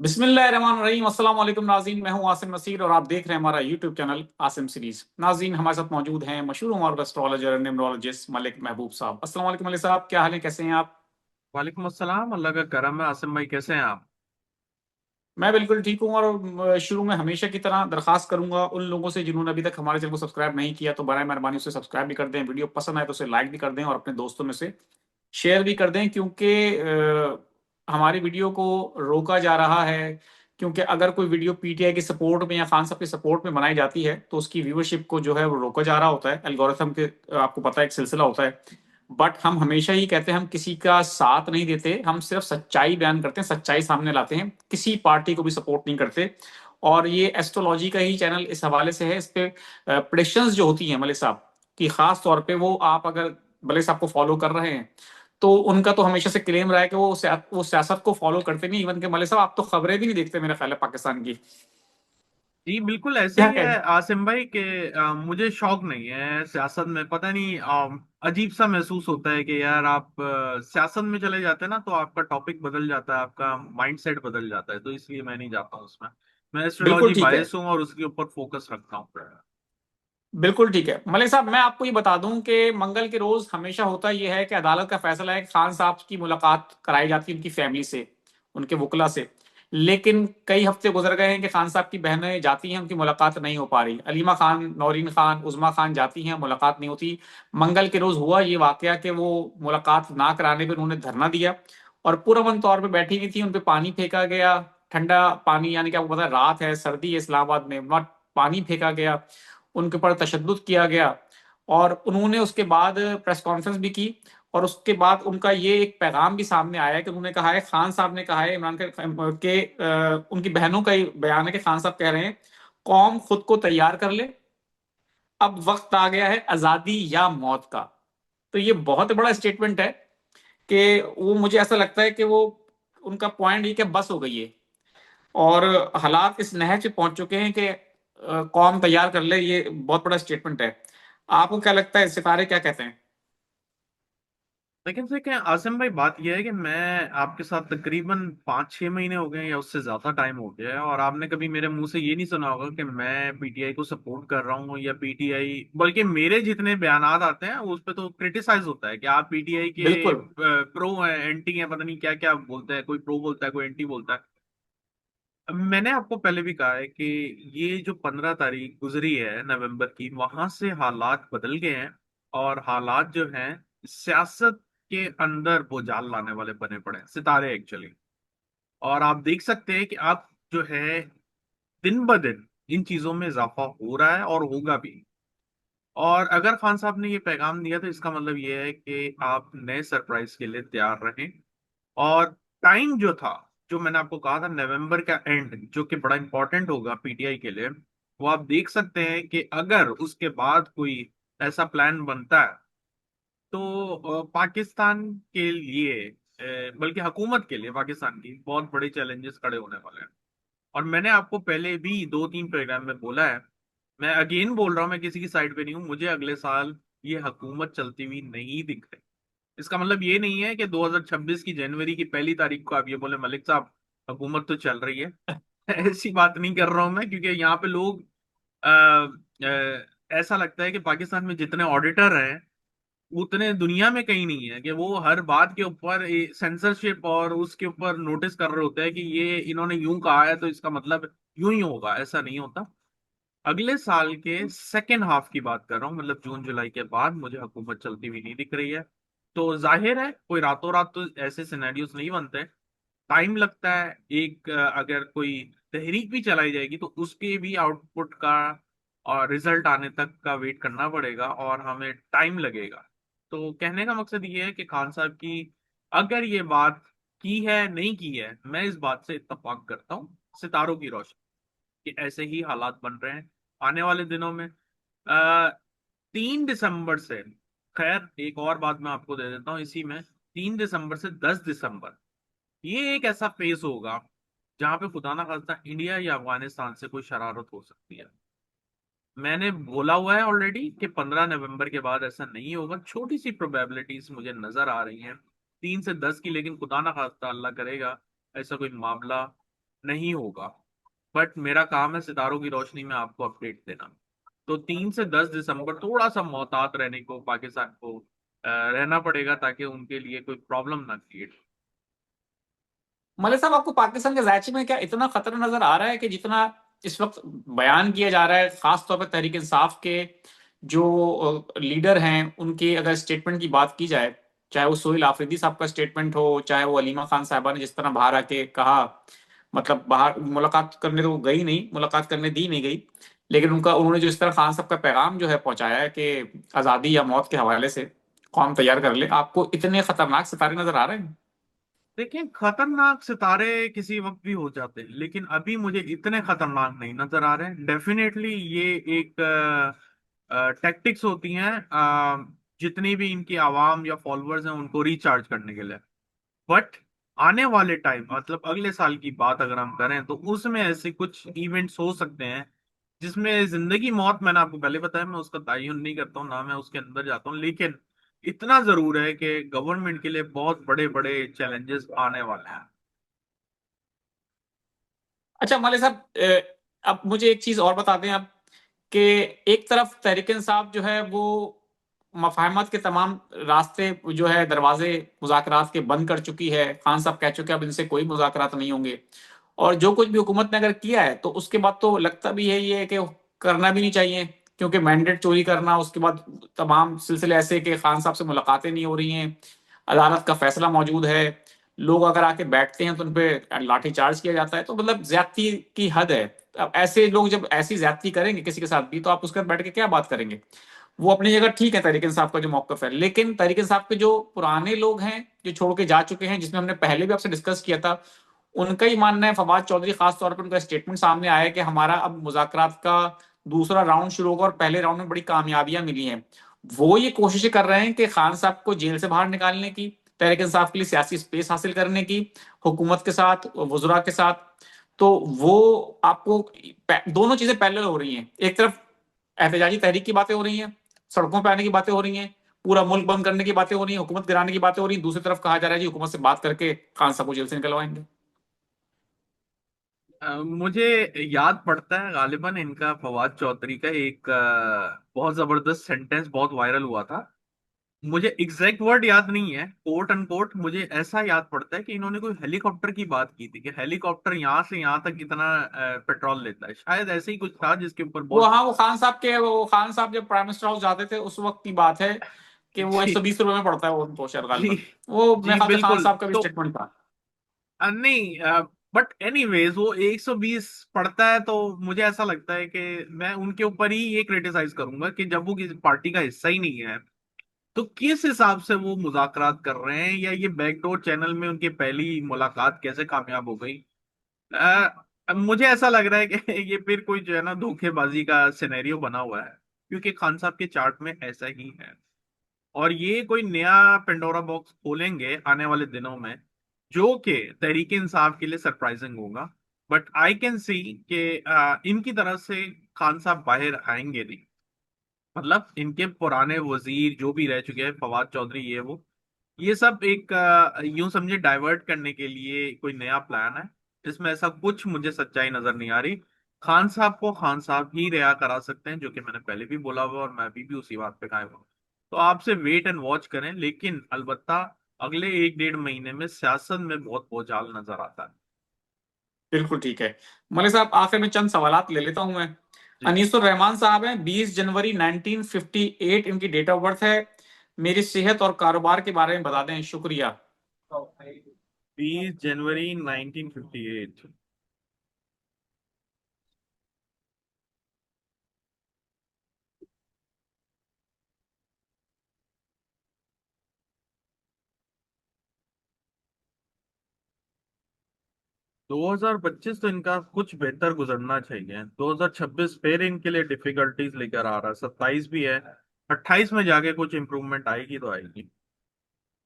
बिस्मिल्लाहिर्रहमानिर्रहीम अस्सलाम वालेकुम नाज़रीन, मैं हूं आसिम नसीर और आप देख रहे हैं हमारा यूट्यूब चैनल आसिम सीरीज। नाज़रीन, हमारे साथ मौजूद हैं मशहूर हमारे एस्ट्रोलॉजर न्यूमरोलॉजिस्ट मलिक महबूब साहब। अस्सलाम वालेकुम मलिक साहब, क्या हाल है, कैसे हैं आप? वालेकुम अस्सलाम। अल्लाह का करम है। आसिम भाई कैसे हैं आप? मैं बिल्कुल ठीक हूँ। और शुरू में हमेशा की तरह दरखास्त करूंगा उन लोगों से जिन्होंने अभी तक हमारे चैनल को सब्सक्राइब नहीं किया, तो बराए मेहरबानी उसे सब्सक्राइब भी कर दें, वीडियो पसंद आए तो उसे लाइक भी कर दें और अपने दोस्तों में से शेयर भी कर दें, क्योंकि हमारी वीडियो को रोका जा रहा है। क्योंकि अगर कोई वीडियो पीटीआई की सपोर्ट में या खान साहब की सपोर्ट में बनाई जाती है तो उसकी व्यूअरशिप को जो है वो रोका जा रहा होता है, एल्गोरिथम के आपको पता है एक सिलसिला होता है। बट हम हमेशा ही कहते हैं हम किसी का साथ नहीं देते, हम सिर्फ सच्चाई बयान करते हैं, सच्चाई सामने लाते हैं, किसी पार्टी को भी सपोर्ट नहीं करते। और ये एस्ट्रोलॉजी का ही चैनल इस हवाले से है। इस पे प्रेडिक्शंस जो होती हैं मलिक साहब की, खास तौर पे वो आप अगर मलिक साहब को फॉलो कर रहे हैं तो उनका तो हमेशा से क्लेम रहा है कि वो सियासत को फॉलो करते नहीं। इवन के मलिक साहब आप तो खबरें भी नहीं देखते मेरा ख्याल है पाकिस्तान की। जी बिल्कुल ऐसे क्या ही है कहें? आसिम भाई के। मुझे शौक नहीं है सियासत में। पता नहीं अजीब सा महसूस होता है कि यार आप सियासत में चले जाते हैं ना तो आपका टॉपिक बदल जाता है, आपका माइंडसेट बदल जाता है, तो इसलिए मैं नहीं जाता हूँ उसमें। मैं बिल्कुल एस्ट्रोलॉजी ठीक है। बायस हूँ और उसके ऊपर फोकस रखता हूँ। बिल्कुल ठीक है मलिक साहब, मैं आपको ये बता दूं कि मंगल के रोज हमेशा होता यह है कि अदालत का फैसला है कि खान साहब की मुलाकात कराई जाती है उनकी फैमिली से, उनके वकला से। लेकिन कई हफ्ते गुजर गए हैं कि खान साहब की बहनें जाती हैं, उनकी मुलाकात नहीं हो पा रही। अलीमा खान, नौरीन खान, उज़मा खान जाती हैं, मुलाकात नहीं होती। मंगल के रोज हुआ ये वाकया कि वो मुलाकात ना कराने पर उन्होंने धरना दिया और पुरअमन तौर पर बैठी हुई थी, उन पर पानी फेंका गया। ठंडा पानी, यानी कि आपको पता है रात है, सर्दी है इस्लामाबाद में, वहाँ पानी फेंका गया, उनके ऊपर तशद्दुद किया गया। और उन्होंने उसके बाद प्रेस कॉन्फ्रेंस भी की और उसके बाद उनका ये एक पैगाम भी सामने आया है कि उन्होंने कहा है, खान साहब ने कहा है, इमरान के उनकी बहनों का ही बयान है कि खान साहब कह रहे हैं कौम खुद को तैयार कर ले, अब वक्त आ गया है आजादी या मौत का। तो ये बहुत बड़ा स्टेटमेंट है कि वो, मुझे ऐसा लगता है कि वो, उनका पॉइंट ये कि बस हो गई है और हालात इस नहज पे पहुंच चुके हैं कि कौम तैयार कर ले। ये बहुत बड़ा स्टेटमेंट है। आपको क्या लगता है, सितारे क्या कहते हैं? लेकिन से क्या आसिम भाई, बात यह है कि मैं आपके साथ तकरीबन 5-6 महीने हो गए या उससे ज्यादा टाइम हो गया है, और आपने कभी मेरे मुंह से ये नहीं सुना होगा कि मैं पीटीआई को सपोर्ट कर रहा हूँ या पीटीआई, बल्कि मेरे जितने बयानात आते हैं उस पे तो क्रिटिसाइज होता है कि आप पीटीआई के बिल्कुल। प्रो हैं, एंटी हैं, पता नहीं क्या क्या बोलते हैं, कोई प्रो बोलता है कोई एंटी बोलता है। मैंने आपको पहले भी कहा है कि ये जो 15 तारीख गुजरी है नवंबर की, वहां से हालात बदल गए हैं। और हालात जो हैं सियासत के अंदर वो जाल लाने वाले बने पड़े हैं, सितारे एक्चुअली। और आप देख सकते हैं कि आप जो है दिन ब दिन इन चीजों में इजाफा हो रहा है और होगा भी। और अगर खान साहब ने ये पैगाम दिया तो इसका मतलब ये है कि आप नए सरप्राइज के लिए तैयार रहें। और टाइम जो था, जो मैंने आपको कहा था नवंबर का एंड, जो कि बड़ा इंपॉर्टेंट होगा पीटीआई के लिए, वो आप देख सकते हैं कि अगर उसके बाद कोई ऐसा प्लान बनता है तो पाकिस्तान के लिए, बल्कि हुकूमत के लिए पाकिस्तान की बहुत बड़े चैलेंजेस खड़े होने वाले हैं। और मैंने आपको पहले भी 2-3 प्रोग्राम में बोला है, मैं अगेन बोल रहा हूँ, मैं किसी की साइड पे नहीं हूँ, मुझे अगले साल ये हुकूमत चलती हुई नहीं दिख रही। इसका मतलब ये नहीं है कि 2026 की जनवरी की 1 तारीख को आप ये बोले मलिक साहब हुकूमत तो चल रही है। ऐसी बात नहीं कर रहा हूं मैं, क्योंकि यहाँ पे लोग ऐसा लगता है कि पाकिस्तान में जितने ऑडिटर हैं उतने दुनिया में कहीं नहीं है, कि वो हर बात के ऊपर सेंसरशिप और उसके ऊपर नोटिस कर रहे होते हैं कि ये इन्होंने यूं कहा है तो इसका मतलब यूं ही होगा। ऐसा नहीं होता। अगले साल के सेकेंड हाफ की बात कर रहा हूँ, मतलब जून जुलाई के बाद मुझे हुकूमत चलती हुई नहीं दिख रही है। तो जाहिर है कोई रातों रात तो ऐसे सिनेरियोस नहीं बनते। टाइम लगता है। एक अगर कोई तहरीक भी चलाई जाएगी तो उसके भी आउटपुट का और रिजल्ट आने तक का वेट करना पड़ेगा और हमें टाइम लगेगा। तो कहने का मकसद ये है कि खान साहब की अगर ये बात की है नहीं की है, मैं इस बात से इत्तेफाक करता हूँ सितारों की रोशनी कि ऐसे ही हालात बन रहे हैं आने वाले दिनों में। 3 दिसंबर से, खैर एक और बात मैं आपको दे देता हूँ इसी में, 3 दिसंबर से 10 दिसंबर ये एक ऐसा फेज होगा जहां पे खुदा ना खास्ता इंडिया या अफगानिस्तान से कोई शरारत हो सकती है। मैंने बोला हुआ है ऑलरेडी कि 15 नवंबर के बाद ऐसा नहीं होगा, छोटी सी प्रोबेबिलिटीज मुझे नजर आ रही हैं 3 से 10 की, लेकिन खुदा ना खास्ता अल्लाह करेगा ऐसा कोई मामला नहीं होगा। बट मेरा काम है सितारों की रोशनी में आपको अपडेट देना। तो 3 से 10 दिसंबर थोड़ा सा मोहतात रहने को पाकिस्तान को रहना पड़ेगा, ताकि उनके लिए कोई प्रॉब्लम ना क्रिएट। मलिक साहब, आपको पाकिस्तान के जायचे में क्या इतना खतरा नजर आ रहा है कि जितना इस वक्त बयान किया जा रहा है, खास तौर पर तहरीक इंसाफ के जो लीडर हैं उनके अगर स्टेटमेंट की बात की जाए, चाहे वो सोहेल आफरीदी साहब का स्टेटमेंट हो, चाहे वो अलीमा खान साहबा ने जिस तरह बाहर आके कहा, मतलब बाहर मुलाकात करने तो वो गई नहीं, मुलाकात करने दी नहीं गई, लेकिन उनका उन्होंने जो इस तरह खान साहब का पैगाम जो है पहुंचाया है कि आजादी या मौत के हवाले से कौम तैयार कर ले, आपको इतने खतरनाक सितारे नजर आ रहे हैं? देखिए, खतरनाक सितारे किसी वक्त भी हो जाते हैं, लेकिन अभी मुझे इतने खतरनाक नहीं नजर आ रहे हैं। डेफिनेटली ये एक टैक्टिक्स होती हैं, जितनी भी इनकी आवाम या फॉलोअर्स हैं उनको रिचार्ज करने के लिए। बट आने वाले टाइम, मतलब अगले साल की बात अगर हम करें, तो उसमें ऐसे कुछ इवेंट्स हो सकते हैं जिसमें जिंदगी मौत, मैंने आपको पहले बताया, मैं उसका तयन नहीं करता हूँ ना, मैं उसके अंदर जाता हूँ, लेकिन इतना जरूर है कि गवर्नमेंट के लिए बहुत बड़े बड़े चैलेंजेस आने वाले हैं। अच्छा मलिक साहब, अब मुझे एक चीज और बता दें आप कि एक तरफ तहरीक इंसाफ जो है वो मफाहमत के तमाम रास्ते जो है दरवाजे मुज़ाकरात के बंद कर चुकी है, खान साहब कह चुके हैं अब इनसे कोई मुज़ाकरात नहीं होंगे, और जो कुछ भी हुकूमत ने अगर किया है तो उसके बाद तो लगता भी है ये कि करना भी नहीं चाहिए, क्योंकि मैंडेट चोरी करना, उसके बाद तमाम सिलसिले ऐसे कि खान साहब से मुलाकातें नहीं हो रही हैं, अदालत का फैसला मौजूद है, लोग अगर आके बैठते हैं तो उन पे लाठी चार्ज किया जाता है, तो मतलब ज्यादती की हद है। अब ऐसे लोग जब ऐसी ज्यादती करेंगे किसी के साथ भी, तो आप उसके साथ बैठ के क्या बात करेंगे? वो अपनी जगह ठीक है तहरीक इंसाफ का जो मौकफ है, लेकिन तहरीक इंसाफ के जो पुराने लोग हैं जो छोड़ के जा चुके हैं, जिसमें हमने पहले भी आपसे डिस्कस किया था, उनका ही मानना है, फवाद चौधरी खास तौर पर उनका स्टेटमेंट सामने आया है कि हमारा अब मुज़ाकरात का दूसरा राउंड शुरू होगा और पहले राउंड में बड़ी कामयाबियां मिली हैं। वो ये कोशिशें कर रहे हैं कि खान साहब को जेल से बाहर निकालने की, तहरीक इंसाफ के लिए सियासी स्पेस हासिल करने की, हुकूमत के साथ, वजुरा के साथ। तो वो आपको दोनों चीजें पैरेलल हो रही हैं, एक तरफ एहतजाजी तहरीक की बातें हो रही हैं, सड़कों पर आने की बातें हो रही हैं, पूरा मुल्क बंद करने की बातें हो रही हैं, हुकूमत गिराने की बातें हो रही हैं, दूसरी तरफ कहा जा रहा है जी हुकूमत से बात करके खान साहब को जेल से निकलवाएंगे। मुझे याद पड़ता है गालिबन इनका, फवाद चौधरी का एक बहुत जबरदस्त सेंटेंस बहुत वायरल हुआ था। मुझे एग्जैक्ट वर्ड याद नहीं है, कोट अनकोट मुझे ऐसा याद पड़ता है कि इन्होंने कोई हेलीकॉप्टर की बात की थी, कि हेलीकॉप्टर यहाँ से यहाँ तक कितना पेट्रोल लेता है, शायद ऐसे ही कुछ था जिसके ऊपर वो बहुत। हाँ, वो खान साहब जब प्राइम मिनिस्टर हाउस जाते थे उस वक्त की बात है कि वो एक जी सौ बीस रुपए में पड़ता है वो शेयर जी गालिबन। वो मेरे जी ख्याल से खान बिल्कुल। साहब का भी तो स्टेटमेंट था। नहीं, बट एनीवेज वो 120 पड़ता है, तो मुझे ऐसा लगता है कि मैं उनके ऊपर ही ये क्रिटिसाइज करूंगा कि जब वो किसी पार्टी का हिस्सा ही नहीं है, तो किस हिसाब से वो मुज़ाकरात कर रहे हैं, या ये बैकडोर चैनल में उनकी पहली मुलाकात कैसे कामयाब हो गई। मुझे ऐसा लग रहा है कि ये फिर कोई जो है ना धोखेबाजी का सिनेरियो बना हुआ है, क्योंकि खान साहब के चार्ट में ऐसा ही है। और ये कोई नया पेंडोरा बॉक्स खोलेंगे आने वाले दिनों में, जो कि तहरीक इंसाफ के लिए सरप्राइजिंग होगा। बट आई कैन सी कि इनकी तरफ से खान साहब बाहर आएंगे नहीं। मतलब इनके पुराने वजीर जो भी रह चुके हैं, फवाद चौधरी, ये सब एक यूं समझे डाइवर्ट करने के लिए कोई नया प्लान है। इसमें ऐसा कुछ मुझे सच्चाई नजर नहीं आ रही। खान साहब को खान साहब ही रिहा करा सकते हैं, जो कि मैंने पहले भी बोला हुआ, और मैं अभी भी उसी बात पे कायम हूँ। तो आपसे वेट एंड वॉच करें, लेकिन अलबत्ता अगले 1 डेढ़ महीने में सियासत में बहुत भूचाल नजर आता है। बिल्कुल ठीक है। मलिक साहब, आखिर में चंद सवालात ले लेता हूं मैं। जी। अनीसुर रहमान साहब हैं, 20 जनवरी 1958 इनकी डेट ऑफ बर्थ है। मेरी सेहत और कारोबार के बारे में बता दें, शुक्रिया। 20 जनवरी 1958। 2025 तो इनका कुछ बेहतर गुजरना चाहिए, 2026 फिर इनके लिए डिफिकल्टीज लेकर आ रहा है, 27 भी है, 28 में जाके कुछ इंप्रूवमेंट आएगी तो आएगी।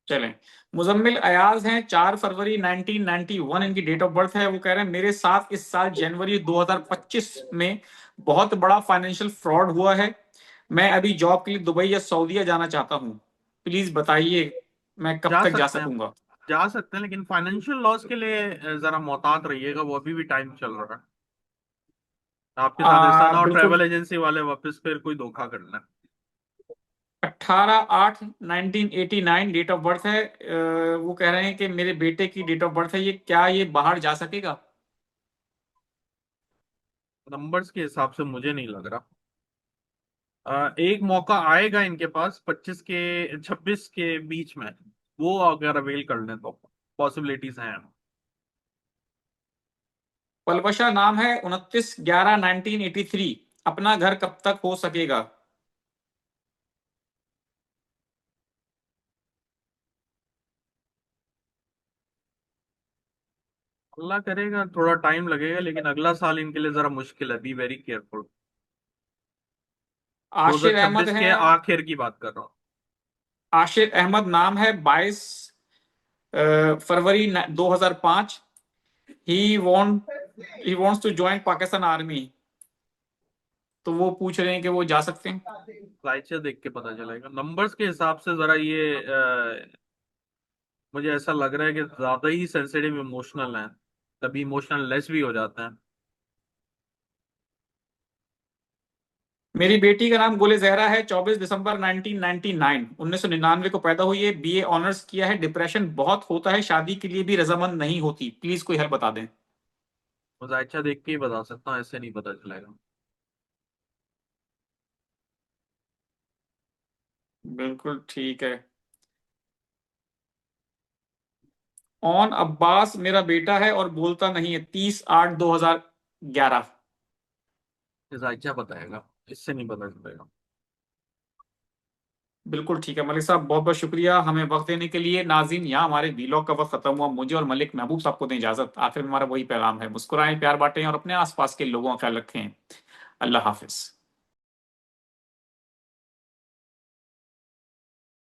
चलें। मुजम्मिल अयाज हैं, 4 फरवरी 1991 इनकी डेट ऑफ बर्थ है। वो कह रहे हैं मेरे साथ इस साल जनवरी 2025 में बहुत बड़ा फाइनेंशियल फ्रॉड हुआ है। मैं अभी जॉब के लिए दुबई या सऊदीया जाना चाहता हूँ, प्लीज बताइए मैं कब जा तक जा सकते हैं, सकूंगा? जा सकते हैं, लेकिन फाइनेंशियल लॉस के लिए जरा मोहतात रहिएगा, वो अभी भी टाइम चल रहा है। आपके साथ ऐसा ना हो बिल्कुल। ट्रैवल एजेंसी वाले वापस फिर कोई धोखा कर लें। 18/8/1989 डेट ऑफ बर्थ है। वो कह रहे हैं कि मेरे बेटे की डेट ऑफ बर्थ है ये, क्या ये बाहर जा सकेगा? नंबर्स के हिसाब से मुझे नहीं लग रहा। एक मौका आएगा इनके पास 25 के 26 के बीच में, वो अगर अवेल कर लें तो पॉसिबिलिटीज हैं। पलवशा नाम है, 29/11/1983। अपना घर कब तक हो सकेगा? अल्लाह करेगा थोड़ा टाइम लगेगा, लेकिन अगला साल इनके लिए जरा मुश्किल है, be very careful. Ashir Ahmad 2026 है। के आखिर की बात कर रहा हूँ। आशिर अहमद नाम है, 22 फरवरी 2005। He want he wants to join Pakistan army. तो वो पूछ रहे हैं कि वो जा सकते हैं। राइचे देख के पता चलेगा, नंबर्स के हिसाब से जरा ये मुझे ऐसा लग रहा है कि ज्यादा ही सेंसिटिव इमोशनल है, कभी इमोशनल लेस भी हो जाते हैं। मेरी बेटी का नाम गुल जहरा है, 24 दिसंबर 1999 को पैदा हुई है, बीए ऑनर्स किया है, डिप्रेशन बहुत होता है, शादी के लिए भी रजामंद नहीं होती, प्लीज कोई हेल्प बता दें। मुझे देख के ही बता सकता हूँ, ऐसे नहीं पता चलेगा। बिल्कुल ठीक है। ऑन अब्बास मेरा बेटा है और बोलता नहीं है, 30/8/2011। जायचा बताएगा, इससे नहीं पता चलेगा। बिल्कुल ठीक है मलिक साहब, बहुत बहुत शुक्रिया हमें वक्त देने के लिए। नाज़रीन, यहाँ हमारे वीलॉग का वक्त खत्म हुआ। मुझे और मलिक महबूब साहब को दें इजाजत। आखिर में हमारा वही पैगाम है, मुस्कुराएं, प्यार बांटें और अपने आसपास के लोगों का ख्याल रखें। अल्लाह हाफिज।